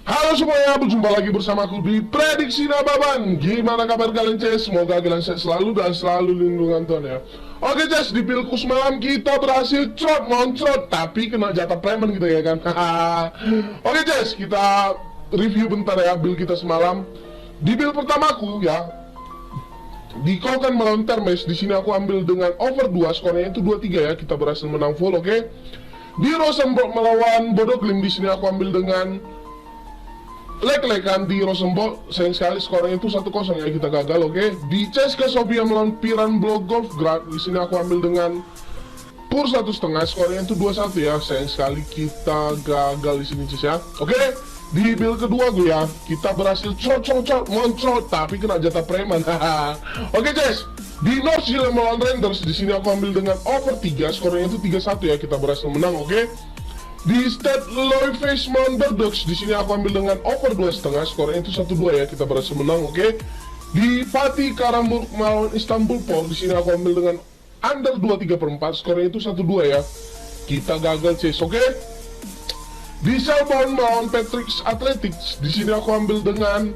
Halo semuanya, berjumpa lagi bersamaku di Prediksi Nababan. Gimana kabar kalian, Ces? Semoga kalian sehat selalu dan selalu lindungan Tuhan ya. Oke, Ces, di pilku semalam kita berhasil moncrot, tapi kena jatah preman gitu ya kan. Oke, Ces, kita review bentar ya build kita semalam. Di build pertamaku ya, di Kokan melawan Termes, di sini aku ambil dengan over 2, skornya itu 2-3 ya. Kita berhasil menang full, oke. Di Rosenborg melawan Bodoglim, di sini aku ambil dengan leg-legan di Rosenborg, sayang sekali skornya itu 1-0 ya, kita gagal, oke. Di CSKA Sofia melawan Piran Blogolfgrad, di sini aku ambil dengan pur 1,5, skornya itu 2-1 ya, sayang sekali kita gagal di sini, Ces ya. Oke, di build kedua gue ya, kita berhasil moncrot, tapi kena jatah preman. Oke, Ces, di North Zealand melawan Rangers, di sini aku ambil dengan over 3, skornya itu 3-1 ya, kita berhasil menang, oke. Di Stade Loives melawan Bordeaux, di sini aku ambil dengan over 2,5, skornya itu 1-2 ya, kita berhasil menang, oke. Di Fatih Karambur melawan Istanbulspor, di sini aku ambil dengan under 2,3/4, skornya itu 1-2 ya, kita gagal, Ces, oke. Di Selborne melawan Patriots Athletics, di sini aku ambil dengan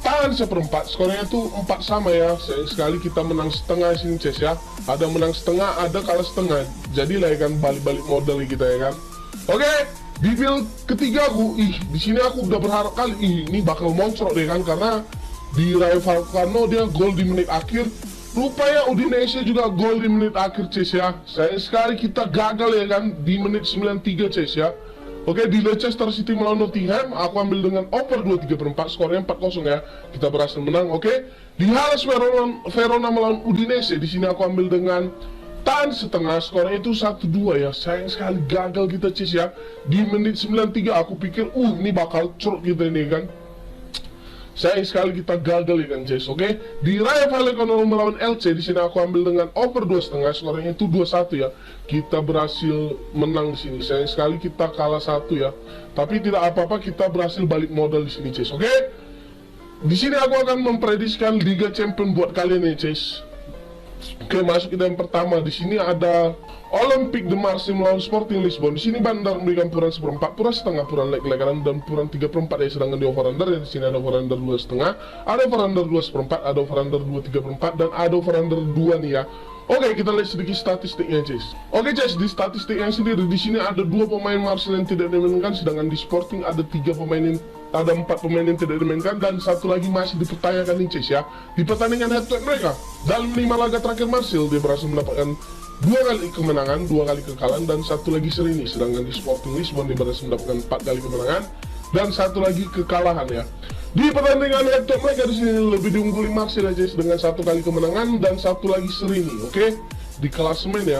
tahan 1/4, skornya itu 4 sama ya, sayang sekali kita menang setengah sini, Ces ya. Ada menang setengah, ada kalah setengah, jadi lah ya kan, balik-balik modal kita ya kan. Oke, di build ketiga aku, di sini aku udah berharap kali, ini bakal moncrot deh kan, karena di Rayo Vallecano dia gol di menit akhir, rupanya Udinese juga gol di menit akhir, Ces ya. Sayang sekali kita gagal ya kan, di menit 93, Ces ya. Oke, di Leicester City melawan Nottingham, aku ambil dengan over 2,3/4, skornya 4-0 ya, kita berhasil menang, oke. Di Hellas Verona melawan Udinese, di sini aku ambil dengan tahan setengah, skornya itu 1-2 ya, sayang sekali gagal kita, Ces ya. Di menit 93 aku pikir, ini bakal curut kita ini kan. Sayang sekali kita gagal ya kan, Ces, oke. Di Rayo Vallecano melawan LC, di sini aku ambil dengan over 2,5, skornya itu 2-1 ya. Kita berhasil menang di sini. Sayang sekali kita kalah 1 ya. Tapi tidak apa-apa, kita berhasil balik modal di sini, Ces, oke. Di sini aku akan memprediksikan Liga Champion buat kalian nih, Ces. Oke, masuk kita yang pertama. Di sini ada Olympique de Marseille melawan Sporting Lisbon. Di sini Bandar memberikan puran 1/4, puran setengah, puran leg-legan dan puran 3/4 ya. Sedangkan di over-under ya, di sini ada over-under 2,5, ada over-under 2,4, ada over-under 2,3/4 dan ada over-under 2 nih ya. Oke, kita lihat sedikit statistiknya, Ces. Oke, Ces, di statistiknya sendiri di sini ada 2 pemain Marseille yang tidak dimainkan, sedangkan di Sporting ada 4 pemain yang tidak dimainkan dan 1 lagi masih dipertanyakan nih, Ces ya. Di pertandingan head-to-head mereka dalam 5 laga terakhir Marseille, dia berhasil mendapatkan 2 kali kemenangan, 2 kali kekalahan dan 1 lagi seri nih. Sedangkan di Sporting Lisbon dia berhasil mendapatkan 4 kali kemenangan dan 1 lagi kekalahan ya. Di pertandingan head-to-head mereka di sini lebih diungguli Marseille aja dengan 1 kali kemenangan dan 1 lagi seri nih, oke. Di klasemen ya,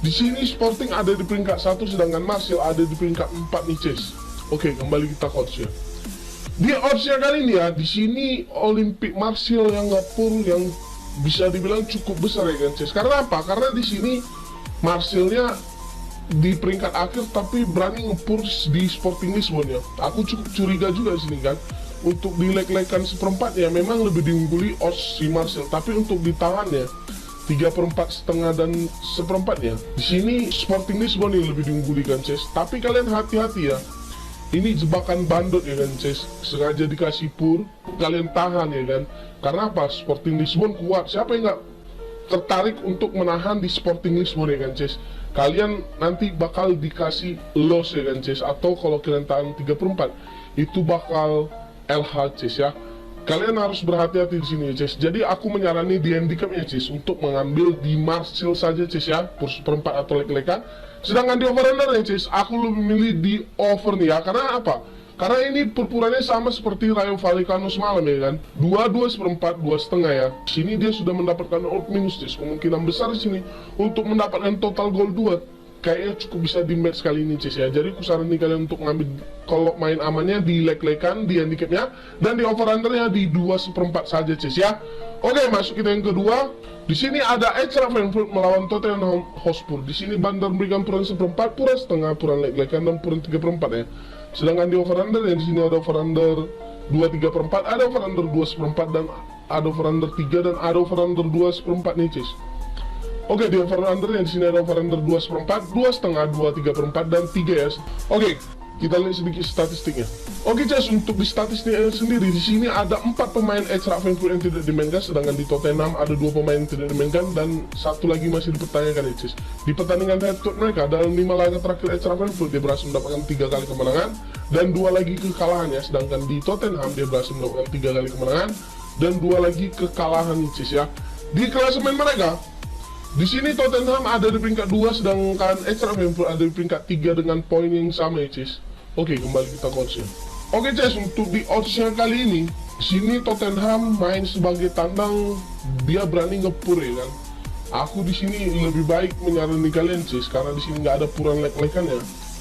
di sini Sporting ada di peringkat 1, sedangkan Marseille ada di peringkat 4 nih, Ces. Oke, kembali kita ke odds ya. Di oddsnya kali ini ya, di sini Olympique Marseille yang ngepur yang bisa dibilang cukup besar ya kan, Ces. Karena apa? Karena di sini Marseille-nya di peringkat akhir tapi berani ngepur di Sporting Lisbon ya. Aku cukup curiga juga di sini kan. Untuk di leg-legan 1/4 ya memang lebih diungguli odds si Marseille, tapi untuk ditahan ya 3/4, setengah dan 1/4 ya, di sini Sporting Lisbon yang lebih diungguli kan, Ces. Tapi kalian hati-hati ya, ini jebakan bandot ya kan, Ces. Sengaja dikasih pur, kalian tahan ya kan. Karena apa? Sporting Lisbon kuat. Siapa yang nggak tertarik untuk menahan di Sporting Lisbon ya kan, Ces. Kalian nanti bakal dikasih loss ya kan, Ces. Atau kalau kalian tahan 3/4 itu bakal LH, Ces ya. Kalian harus berhati-hati di sini, Ces. Jadi aku menyarani di handicapnya, Ces, untuk mengambil di Marseille saja, Ces ya, pur 1/4 atau leg-legan. Sedangkan di over-under ya, Ces, aku lebih milih di over nih ya. Karena apa? Karena ini perpuranya sama seperti Rayo Vallecano semalam ya kan. 2 1/4, 2,5 ya. Sini dia sudah mendapatkan odd minus, Ces. Kemungkinan besar di sini untuk mendapatkan total gol 2 kayaknya cukup bisa di match kali ini, Ces ya. Jadi aku saranin kalian untuk ngambil, kalau main amannya di leg-legan, di handicapnya, dan di over-undernya di 2 1/4 saja, Ces ya. Oke, masuk kita yang kedua. Di sini ada Eintracht Frankfurt melawan Tottenham Hotspur. Di sini Bandar memberikan puran 1/4, puran setengah, puran leg-legan dan puran 3/4 ya. Sedangkan di over-under ya, di sini ada over-under 2,3/4, ada over-under 2 1/4 dan ada over-under 3 dan ada over-under 2 1/4 nih, Ces. Oke, di over-under yang di sini ada over-under 2 1/4, 2,5, 2, 3/4 dan 3 ya. Oke, Kita lihat sedikit statistiknya. Oke Ces, untuk di statistiknya sendiri, di sini ada 4 pemain extra Frankfurt yang tidak dimainkan, sedangkan di Tottenham ada 2 pemain yang tidak dimainkan dan 1 lagi masih dipertanyakan ya Ces. Di pertandingan head-to-head mereka, dalam 5 laga terakhir extra Frankfurt, dia berhasil mendapatkan 3 kali kemenangan dan 2 lagi kekalahan ya, sedangkan di Tottenham dia berhasil mendapatkan 3 kali kemenangan dan 2 lagi kekalahan Ces ya. Di klasemen mereka, di sini Tottenham ada di peringkat 2, sedangkan extra Frankfurt ada di peringkat 3 dengan poin yang sama ya Ces. Oke, kembali kita ke oddsnya. Oke Ces, untuk di oddsnya kali ini, di sini Tottenham main sebagai tandang, dia berani ngepur ya kan. Aku di sini lebih baik menyarankan kalian Ces, karena di sini nggak ada puran lek-lekan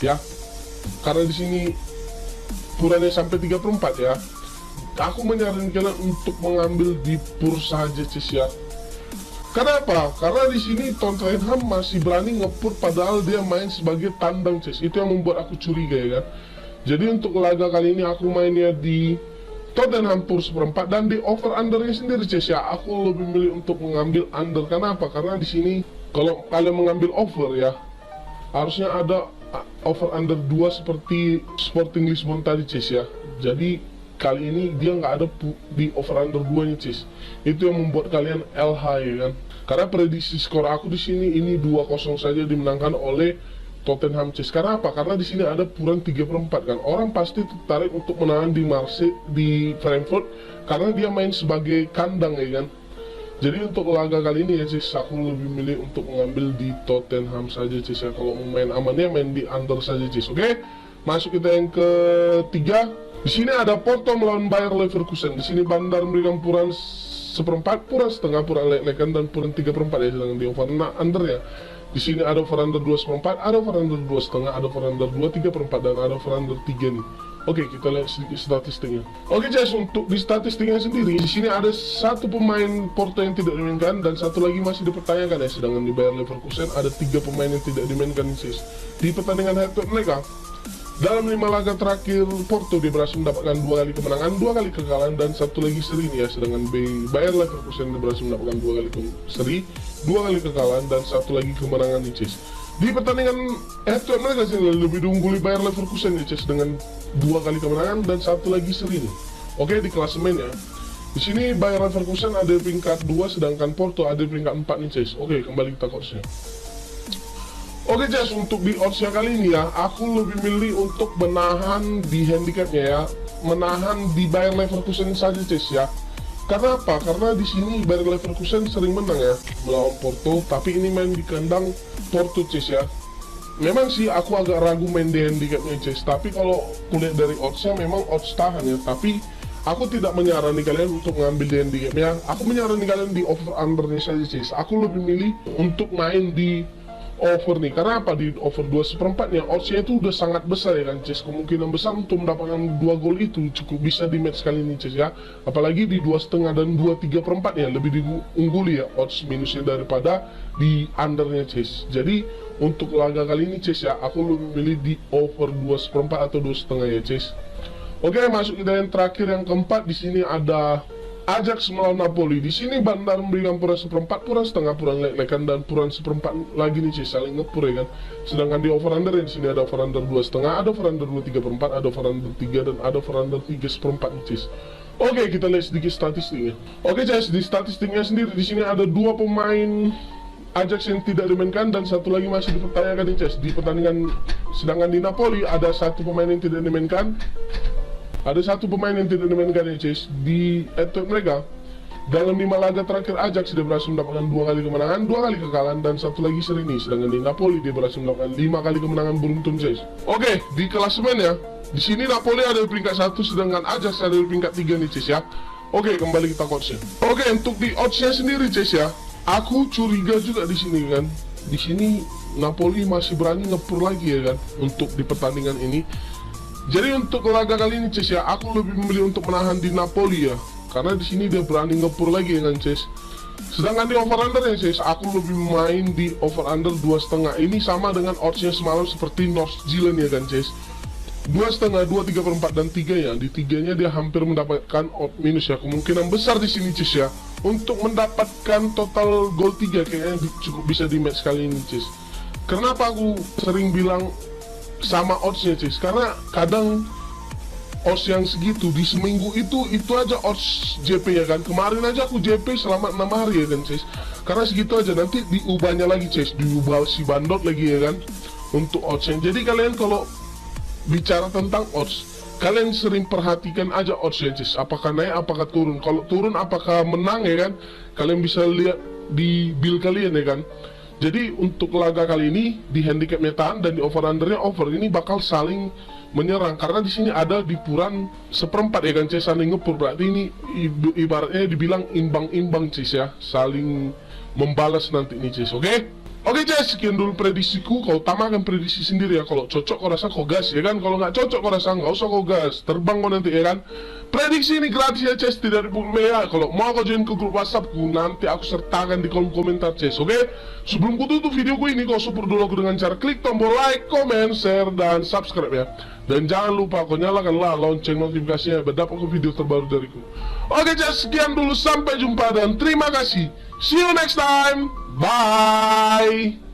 ya. Karena di sini purannya sampai 3/4 ya. Aku menyarankan kalian untuk mengambil di pur saja Ces ya. Kenapa? Karena di sini Tottenham masih berani ngepur padahal dia main sebagai tandang Ces. Itu yang membuat aku curiga ya kan. Jadi untuk laga kali ini aku mainnya di Tottenham pur 1/4 dan di over undernya sendiri Ces ya. Aku lebih milih untuk mengambil under. Kenapa? Karena di sini kalau kalian mengambil over ya, harusnya ada over under 2 seperti Sporting Lisbon tadi Ces ya. Jadi kali ini dia nggak ada di over under 2 nya Ces. Itu yang membuat kalian LH ya kan. Karena prediksi skor aku di sini ini 2-0 saja dimenangkan oleh Tottenham Ces. Karena apa? Karena di sini ada puran 3/4 kan. Orang pasti tertarik untuk menahan di di Frankfurt karena dia main sebagai kandang ya kan. Jadi untuk laga kali ini ya Ces, aku lebih milih untuk mengambil di Tottenham saja Ces ya. Kalau mau main amannya main di under saja Ces. Oke. Masuk kita yang ketiga. Di sini ada Porto melawan Bayer Leverkusen. Di sini Bandar memberikan puran 1/4, puran setengah, puran lek-lekan dan puran 3/4 ya, sedangkan di over under ya. Di sini ada over under 2/4, ada over under 2,5, ada over under 2/3 dan ada over under 3 nih. Oke, kita lihat sedikit statistiknya. Oke Ces, untuk di statistiknya sendiri, di sini ada 1 pemain Porto yang tidak dimainkan dan 1 lagi masih dipertanyakan ya, sedangkan di Bayer Leverkusen ada 3 pemain yang tidak dimainkan Ces. Di pertandingan head-to-head mereka, dalam 5 laga terakhir Porto dia berhasil mendapatkan 2 kali kemenangan, 2 kali kekalahan dan 1 lagi seri nih ya, sedangkan Bayer Leverkusen dia berhasil mendapatkan 2 kali seri, 2 kali kekalahan dan 1 lagi kemenangan nih Ces. Di pertandingan head-to-head mereka sih lebih diungguli Bayer Leverkusen nih Ces dengan 2 kali kemenangan dan 1 lagi seri nih. Oke, di klasemen ya. Di sini Bayer Leverkusen ada di peringkat 2 sedangkan Porto ada di peringkat 4 nih Ces. Oke, kembali kita ke oddsnya. Oke Ces, untuk di oddsnya kali ini ya, aku lebih milih untuk menahan di handicapnya ya, menahan di Bayer Leverkusen saja Ces ya. Karena apa? Karena di sini Bayer Leverkusen sering menang ya melawan Porto, tapi ini main di kandang Porto Ces ya. Memang sih aku agak ragu main di handicapnya Ces, tapi kalau kulihat dari oddsnya memang odds tahan ya. Tapi aku tidak menyarankan kalian untuk mengambil di handicapnya. Aku menyarankan kalian di over undernya saja Ces. Aku lebih milih untuk main di over nih, karena apa? Di over 2/4 nya oddsnya itu udah sangat besar ya kan Ces. Kemungkinan besar untuk mendapatkan 2 gol itu cukup bisa di match kali ini Ces ya. Apalagi di 2,5 dan 2,3/4 ya lebih diungguli ya odds minusnya daripada di undernya Ces. Jadi untuk laga kali ini Ces ya, aku lebih milih di over 2/4 atau 2,5 ya Ces. Oke, masuk kita yang terakhir yang keempat. Di sini ada Ajax melawan Napoli. Di sini Bandar memberikan puran 1/4, puran setengah, puran lek-lekan dan puran 1/4 lagi nih Ces, saling ngepur ya kan. Sedangkan di over under di sini ada over under 2,5, ada over under 2,3/4, ada over under 3 dan ada over under 3/4 nih Ces. Oke, kita lihat sedikit statistiknya. Oke Ces, di statistiknya sendiri di sini ada 2 pemain Ajax yang tidak dimainkan dan 1 lagi masih dipertanyakan nih Ces. Di pertandingan, sedangkan di Napoli ada 1 pemain yang tidak dimainkan. Ada 1 pemain yang tidak dimainkan ya Ces. Di head-to-head mereka, dalam 5 laga terakhir Ajax dia berhasil mendapatkan 2 kali kemenangan, 2 kali kekalahan dan 1 lagi seri nih. Sedangkan di Napoli dia berhasil mendapatkan 5 kali kemenangan beruntun Ces. Oke, di klasemen ya, di sini Napoli ada di peringkat 1 sedangkan Ajax ada di peringkat 3 nih Ces ya. Oke, kembali kita ke oddsnya. Oke, untuk di oddsnya sendiri Ces ya, aku curiga juga di sini kan. Di sini Napoli masih berani ngepur lagi ya kan untuk di pertandingan ini. Jadi untuk laga kali ini Ces ya, aku lebih memilih untuk menahan di Napoli ya, karena di sini dia berani ngepur lagi ya kan Ces. Sedangkan di over under ya Ces, aku lebih main di over under 2,5. Ini sama dengan oddsnya semalam seperti North Zealand ya kan Ces. 2,5, 2,3/4 dan 3 ya. Di 3-nya dia hampir mendapatkan odd minus ya. Kemungkinan besar di sini Ces ya untuk mendapatkan total gol 3 kayaknya cukup bisa di match kali ini Ces. Kenapa aku sering bilang sama oddsnya Cis, karena kadang odds yang segitu di seminggu itu aja odds JP ya kan. Kemarin aja aku JP selama 6 hari ya kan Cis, karena segitu aja. Nanti diubahnya lagi Cis, diubah si bandot lagi ya kan untuk oddsnya. Jadi kalian kalau bicara tentang odds, kalian sering perhatikan aja oddsnya Cis, apakah naik apakah turun. Kalau turun apakah menang ya kan, kalian bisa lihat di bill kalian ya kan. Jadi untuk laga kali ini di handicapnya tahan dan di over undernya over, ini bakal saling menyerang karena di sini ada dipuran seperempat ya kan Cis, saling ngepur. Berarti ini ibaratnya dibilang imbang-imbang Cis ya, saling membalas nanti nih Cis. Oke Cis, sekian dulu prediksiku. Kau utamakan prediksi sendiri ya. Kalau cocok kau rasa kau gas ya kan, kalau nggak cocok kau rasa nggak usah kau gas, terbang kau nanti ya kan. Prediksi ini gratis ya Cis, tidak dipungut ya. Kalau mau kau join ke grup WhatsAppku, nanti aku sertakan di kolom komentar Cis. Sebelum ku tutup videoku ini, kau support dulu aku dengan cara klik tombol like, comment, share, dan subscribe ya. Dan jangan lupa kau nyalakanlah lonceng notifikasinya biar dapat video terbaru dariku. Oke Cis, sekian dulu, sampai jumpa dan terima kasih. See you next time. Bye.